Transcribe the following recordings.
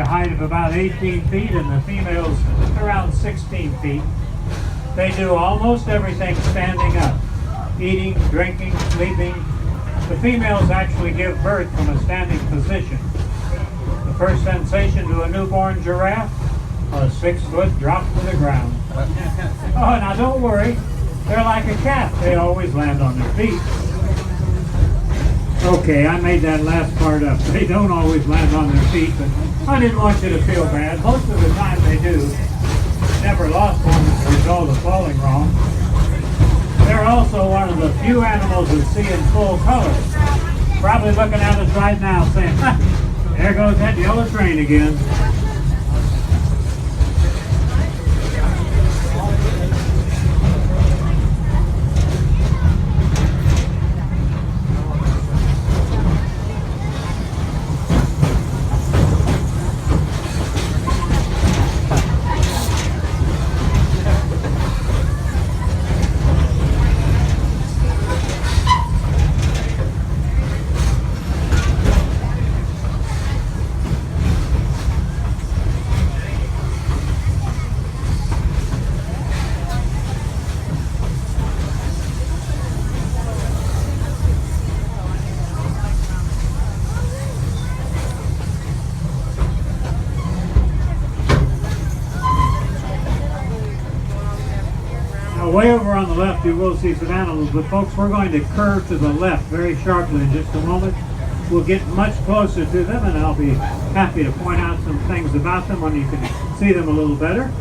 height of about 18 feet and the females around 16 feet. They do almost everything standing up, eating, drinking, sleeping. The females actually give birth from a standing position. The first sensation to a newborn giraffe, a 6-foot drop to the ground. Oh, now don't worry. They're like a cat. They always land on their feet. Okay, I made that last part up. They don't always land on their feet, but I didn't want you to feel bad. Most of the time they do. Never lost one as a result of falling wrong. They're also one of the few animals that see in full color. Probably looking at us right now saying, ha, there goes that yellow train again. Way over on the left you will see some animals, but folks, we're going to curve to the left very sharply in just a moment. We'll get much closer to them and I'll be happy to point out some things about them when you can see them a little better.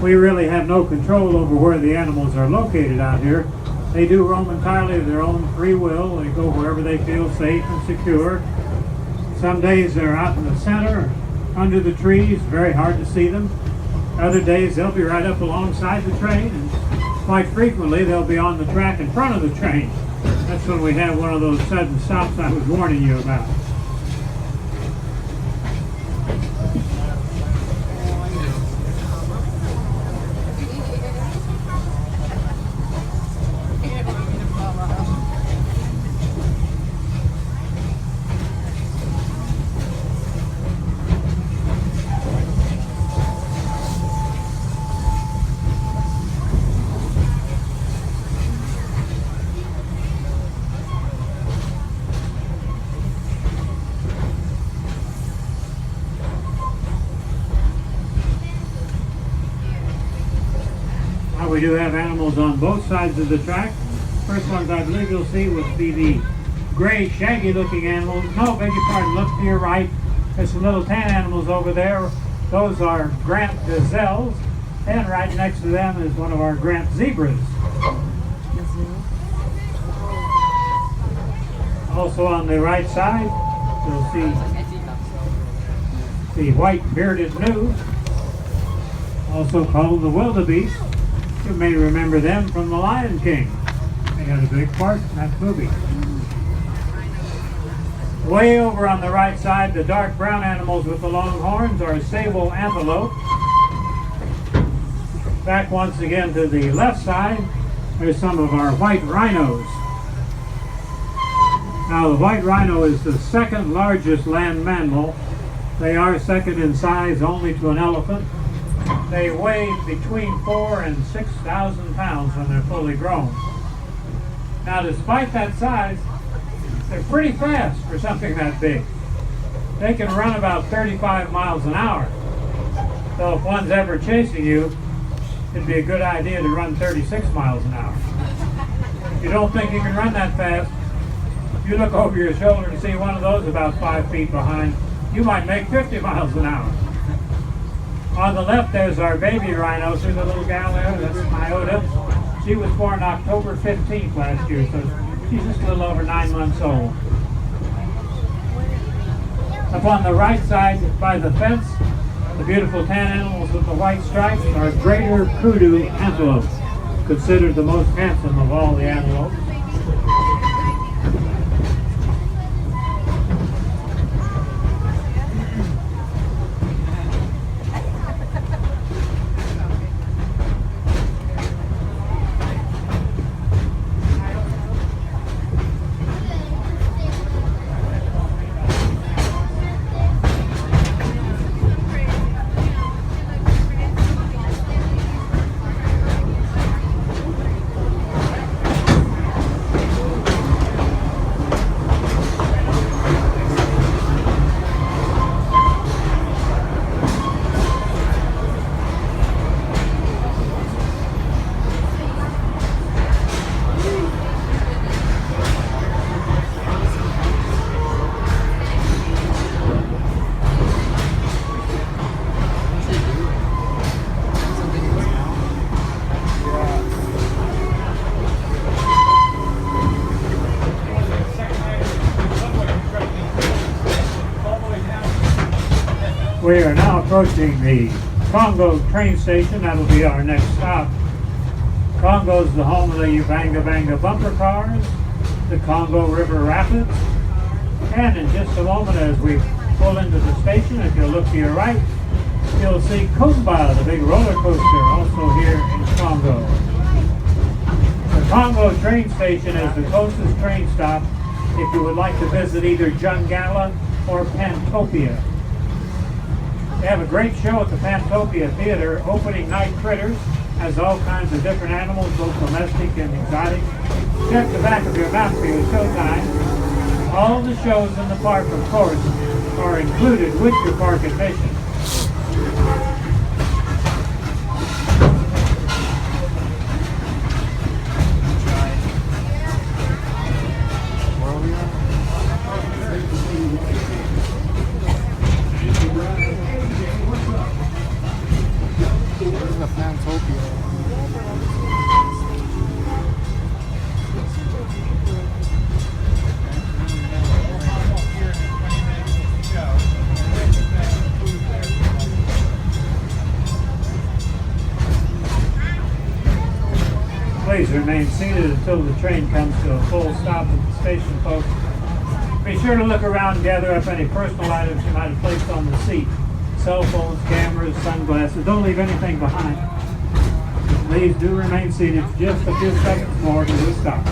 We really have no control over where the animals are located out here. They do roam entirely of their own free will. They go wherever they feel safe and secure. Some days they're out in the center, under the trees, very hard to see them. Other days they'll be right up alongside the train, and quite frequently they'll be on the track in front of the train. That's when we have one of those sudden stops I was warning you about. We do have animals on both sides of the track. First ones I believe you'll see would be the gray, shaggy looking animals. No, beg your pardon, look to your right. There's some little tan animals over there. Those are Grant gazelles. And right next to them is one of our Grant zebras. Also on the right side, you'll see the white bearded gnu, also called the wildebeest. You may remember them from The Lion King. They had a big part in that movie. Way over on the right side, the dark brown animals with the long horns are sable antelope. Back once again to the left side, there's some of our white rhinos. Now the white rhino is the second largest land mammal. They are second in size only to an elephant. They weigh between 4,000 and 6,000 pounds when they're fully grown. Now, despite that size, they're pretty fast for something that big. They can run about 35 miles an hour. So if one's ever chasing you, it'd be a good idea to run 36 miles an hour. If you don't think you can run that fast, if you look over your shoulder and see one of those about 5 feet behind, you might make 50 miles an hour. On the left, there's our baby rhino. See the little gal there? That's Iota. She was born October 15th last year, so she's just a little over 9 months old. Up on the right side, by the fence, the beautiful tan animals with the white stripes are greater kudu antelope, considered the most handsome of all the antelopes. We are now approaching the Congo train station. That'll be our next stop. Congo's the home of the Banga Banga bumper cars, the Congo River Rapids, and in just a moment as we pull into the station, if you'll look to your right, you'll see Kumba, the big roller coaster, also here in Congo. The Congo train station is the closest train stop if you would like to visit either Jungala or Pantopia. They have a great show at the Pantopia Theater. Opening night Critters has all kinds of different animals, both domestic and exotic. Check the back of your map for your showtime. All the shows in the park, of course, are included with your park admission. Where's the Pantopia? Please remain seated until the train comes to a full stop at the station, folks. Be sure to look around and gather up any personal items you might have placed on the seat. Cell phones, cameras, sunglasses. Don't leave anything behind. Please do remain seated for just a few seconds more to the stop.